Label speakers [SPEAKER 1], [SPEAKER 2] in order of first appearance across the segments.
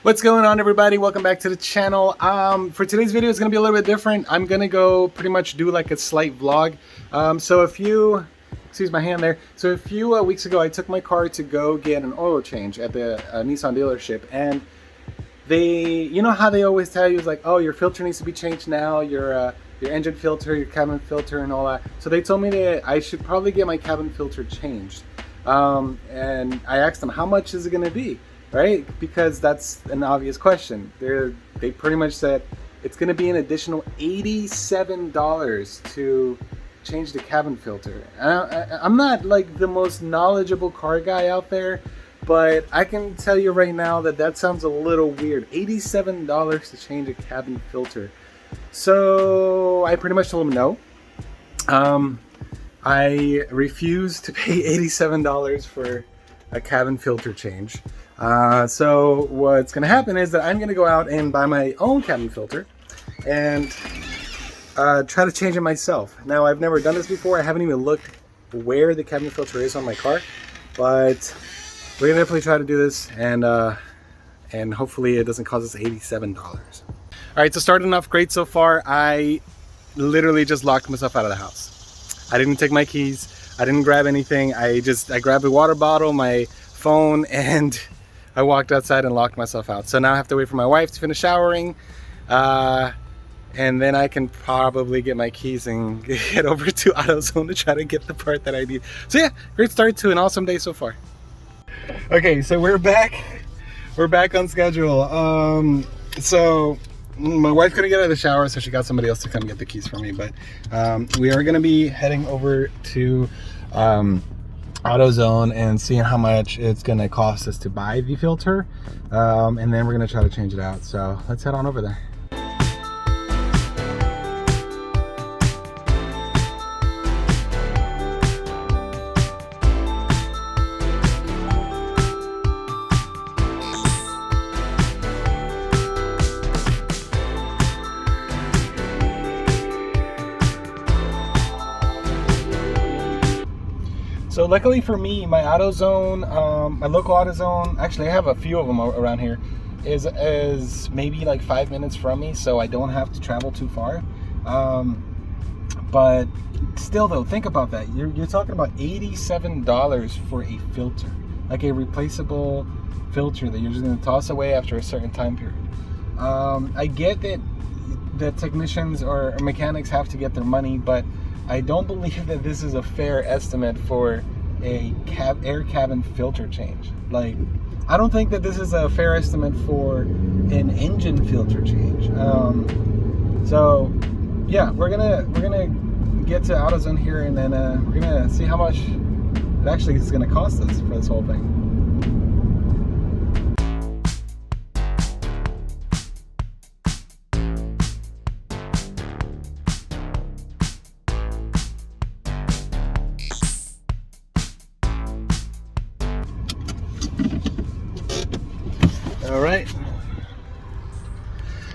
[SPEAKER 1] What's going on, everybody? Welcome back to the channel. For today's video, it's going to be a little bit different. I'm going to go pretty much do like a slight vlog. Excuse my hand there. So a few weeks ago, I took my car to go get an oil change at the Nissan dealership, and you know how they always tell you, it's like, oh, your filter needs to be changed now, your engine filter, your cabin filter, and all that. So they told me that I should probably get my cabin filter changed. And I asked them, how much is it going to be? Right? Because that's an obvious question. They pretty much said it's going to be an additional $87 to change the cabin filter. I'm not like the most knowledgeable car guy out there, but I can tell you right now that sounds a little weird. $87 to change a cabin filter. So I pretty much told them no. I refuse to pay $87 for a cabin filter change. So what's going to happen is that I'm going to go out and buy my own cabin filter and try to change it myself. Now, I've never done this before. I haven't even looked where the cabin filter is on my car, but we're going to definitely try to do this, and hopefully it doesn't cost us $87. All right, so starting off great so far. I literally just locked myself out of the house. I didn't take my keys. I didn't grab anything. I grabbed a water bottle, my phone, and I walked outside and locked myself out. So now I have to wait for my wife to finish showering, and then I can probably get my keys and get over to AutoZone to try to get the part that I need. So yeah, great start to an awesome day so far. Okay, so we're back on schedule. So my wife couldn't get out of the shower, so she got somebody else to come get the keys for me, but we are going to be heading over to AutoZone and seeing how much it's going to cost us to buy the filter, and then we're going to try to change it out. So let's head on over there. So luckily for me, my AutoZone, my local AutoZone, actually I have a few of them around here, is maybe like 5 minutes from me, so I don't have to travel too far. But still though, think about that. You're talking about $87 for a filter, like a replaceable filter that you're just gonna toss away after a certain time period. I get that the technicians or mechanics have to get their money, but I don't believe that this is a fair estimate for a air cabin filter change. Like, I don't think that this is a fair estimate for an engine filter change. So yeah, we're gonna get to AutoZone here, and then we're gonna see how much it actually is gonna cost us for this whole thing.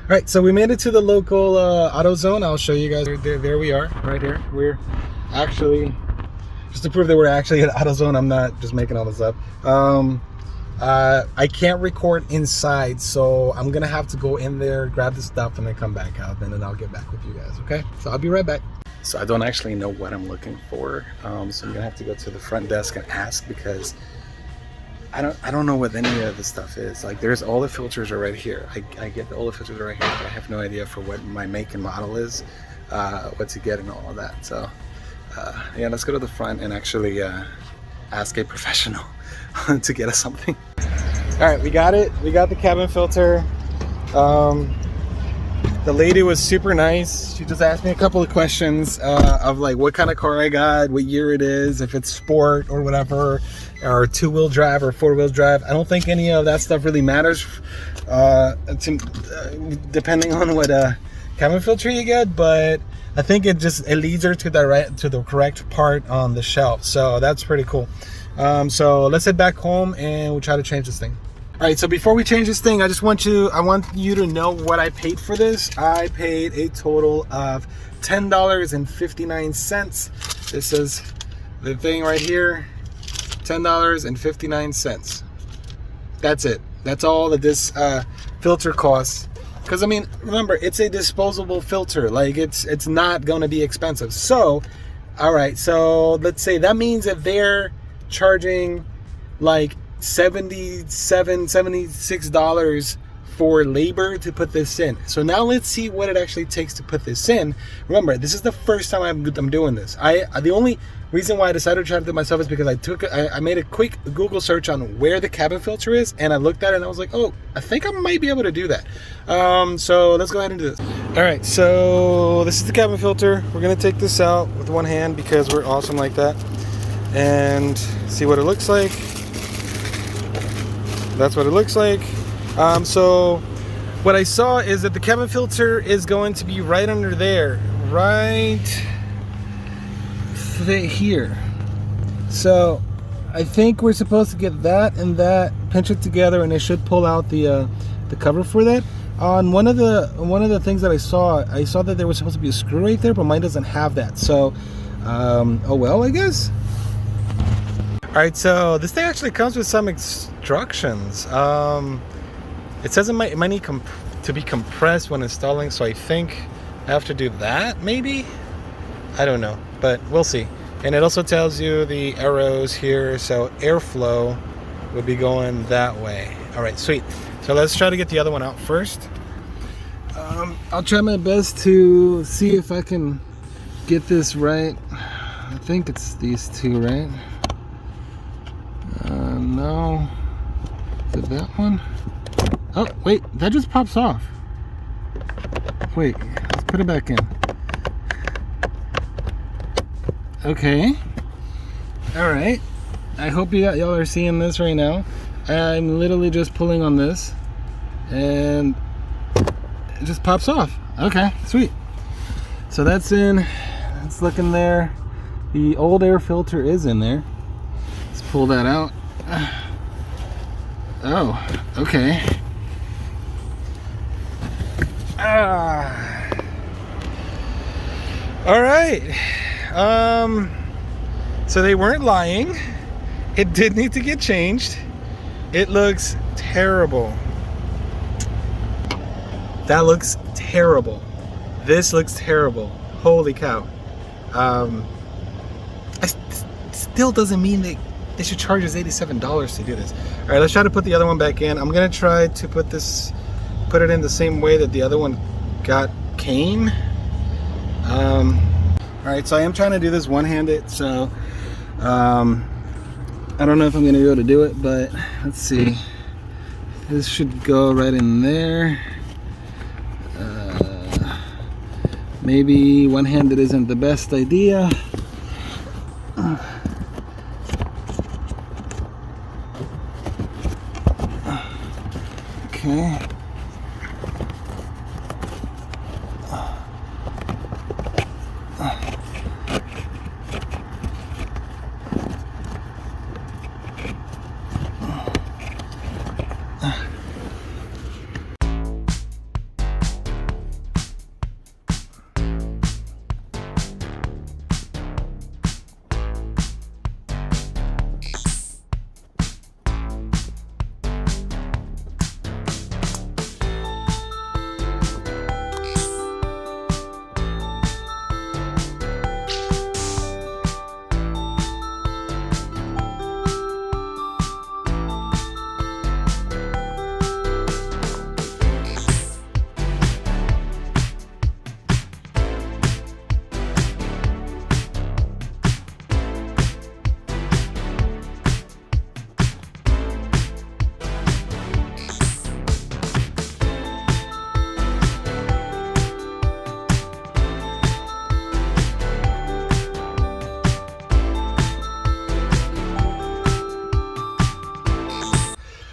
[SPEAKER 1] All right, so we made it to the local AutoZone. I'll show you guys. There we are, right here. We're actually, just to prove that we're actually at AutoZone, I'm not just making all this up. I can't record inside, so I'm gonna have to go in there, grab the stuff, and then come back out, and then I'll get back with you guys, okay? So I'll be right back. So I don't actually know what I'm looking for, so I'm gonna have to go to the front desk and ask, because I don't know what any of this stuff is. Like, there's all the filters are right here. I get all the filters are right here, but I have no idea for what my make and model is, what to get and all of that. So yeah, let's go to the front and actually ask a professional to get us something. All right, we got it. We got the cabin filter. The lady was super nice. She just asked me a couple of questions of like what kind of car I got, what year it is, if it's sport or whatever, or two-wheel drive or four-wheel drive. I don't think any of that stuff really matters depending on what cabin filter you get, but I think it leads her to the correct part on the shelf. So that's pretty cool. So let's head back home and we'll try to change this thing. All right, so before we change this thing, I want you to know what I paid for this. I paid a total of $10.59. This is the thing right here, $10.59. That's it. That's all that this filter costs. Because I mean, remember, it's a disposable filter. Like it's not going to be expensive. So, all right. So let's say that means that they're charging like $76 for labor to put this in. So now let's see what it actually takes to put this in. Remember, this is the first time I'm doing this. The only reason why I decided to try to do it myself is because I made a quick Google search on where the cabin filter is, and I looked at it and I was like, oh, I think I might be able to do that. So let's go ahead and do this. All right, so this is the cabin filter. We're gonna take this out with one hand because we're awesome like that, and see what it looks like. That's what it looks like. So what I saw is that the cabin filter is going to be right under there, right here. So I think we're supposed to get that and that, pinch it together, and it should pull out the cover for that. On one of the things that I saw that there was supposed to be a screw right there, but mine doesn't have that. So oh well, I guess. All right, so this thing actually comes with some instructions. It says it might need to be compressed when installing, so I think I have to do that, maybe? I don't know, but we'll see. And it also tells you the arrows here, so airflow would be going that way. All right, sweet. So let's try to get the other one out first. I'll try my best to see if I can get this right. I think it's these two, right? No. Is it that one? Oh, wait, that just pops off. Wait, let's put it back in. Okay. All right. I hope y'all are seeing this right now. I'm literally just pulling on this, and it just pops off. Okay, sweet. So that's in. It's looking there. The old air filter is in there. Let's pull that out. Oh, okay. All right. So they weren't lying. It did need to get changed. It looks terrible. That looks terrible. This looks terrible. Holy cow. Still doesn't mean they should charge us $87 to do this. All right, let's try to put the other one back in. I'm gonna try to put it in the same way that the other one came. All right, so I am trying to do this one-handed, so I don't know if I'm gonna be able to do it, but let's see. This should go right in there. Maybe one-handed isn't the best idea. Okay.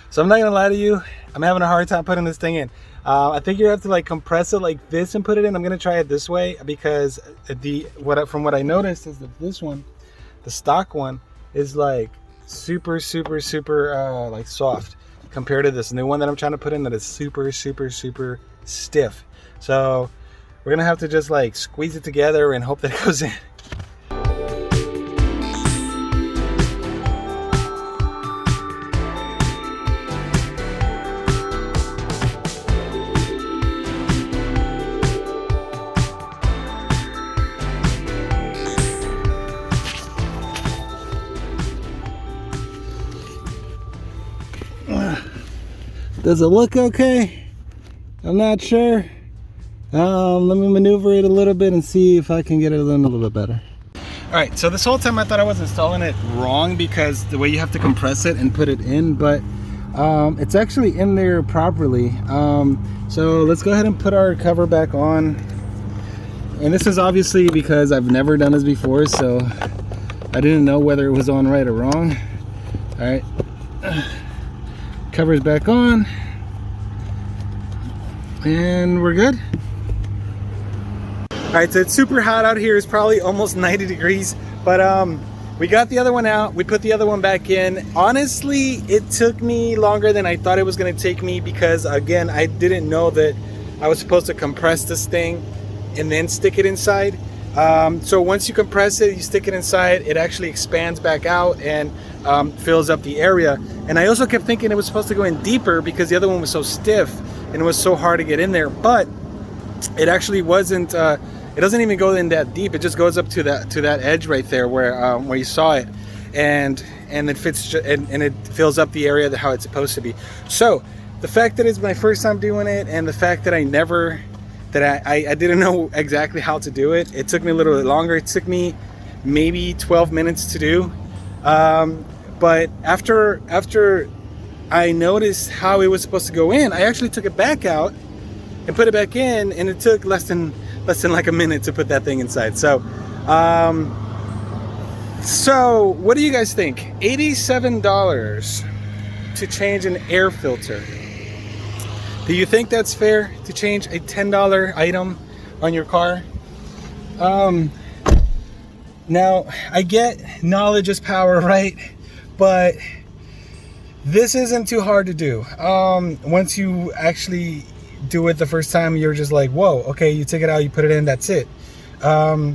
[SPEAKER 1] So I'm not gonna lie to you, I'm having a hard time putting this thing in. I think you have to like compress it like this and put it in. I'm gonna try it this way because from what I noticed is that this one, the stock one, is like super like soft compared to this new one that I'm trying to put in that is super stiff. So we're gonna have to just like squeeze it together and hope that it goes in. Does it look okay? I'm not sure. Let me maneuver it a little bit and see if I can get it a little bit better. All right, so this whole time I thought I was installing it wrong because the way you have to compress it and put it in, but it's actually in there properly. So let's go ahead and put our cover back on. And this is obviously because I've never done this before, so I didn't know whether it was on right or wrong. All right, cover's back on, and we're good. All right, so it's super hot out here. It's probably almost 90 degrees, but we got the other one out. We put the other one back in. Honestly, it took me longer than I thought it was gonna take me because, again, I didn't know that I was supposed to compress this thing and then stick it inside. So once you compress it, you stick it inside, it actually expands back out and fills up the area. And I also kept thinking it was supposed to go in deeper because the other one was so stiff and it was so hard to get in there, but it actually wasn't. It doesn't even go in that deep. It just goes up to that edge right there where you saw it, and it fits and it fills up the area how it's supposed to be. So the fact that it's my first time doing it, and the fact that I didn't know exactly how to do it, it took me a little bit longer. It took me maybe 12 minutes to do, but after I noticed how it was supposed to go in, I actually took it back out and put it back in, and it took less than like a minute to put that thing inside. So so what do you guys think? $87 to change an air filter. Do you think that's fair to change a $10 item on your car? Now I get knowledge is power, right? But this isn't too hard to do. Once you actually do it the first time, you're just like, whoa, okay, you take it out, you put it in, that's it. But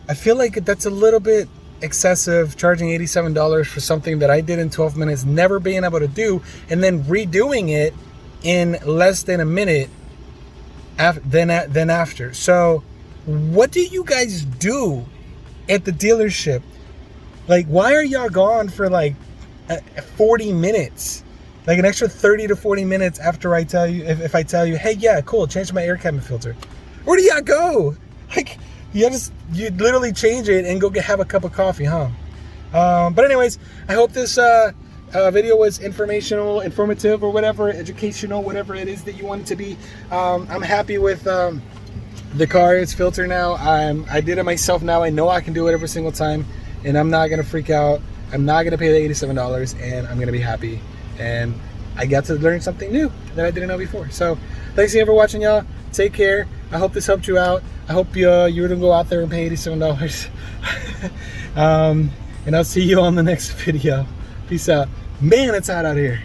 [SPEAKER 1] I feel like that's a little bit excessive, charging $87 for something that I did in 12 minutes, never being able to do, and then redoing it in less than a minute then after. So what do you guys do at the dealership? Like, why are y'all gone for like 40 minutes? Like an extra 30 to 40 minutes after I tell you, if I tell you, hey, yeah, cool, change my air cabin filter. Where do y'all go? Like, you literally change it and go have a cup of coffee, huh? But anyways, I hope this video was informative, or whatever, educational, whatever it is that you want it to be. I'm happy with the car, its filter now. I did it myself now. I know I can do it every single time, and I'm not gonna freak out. I'm not gonna pay the $87, and I'm gonna be happy. And I got to learn something new that I didn't know before. So thanks again for watching, y'all. Take care. I hope this helped you out. I hope you don't go out there and pay $87. And I'll see you on the next video. Peace out. Man, it's hot out here.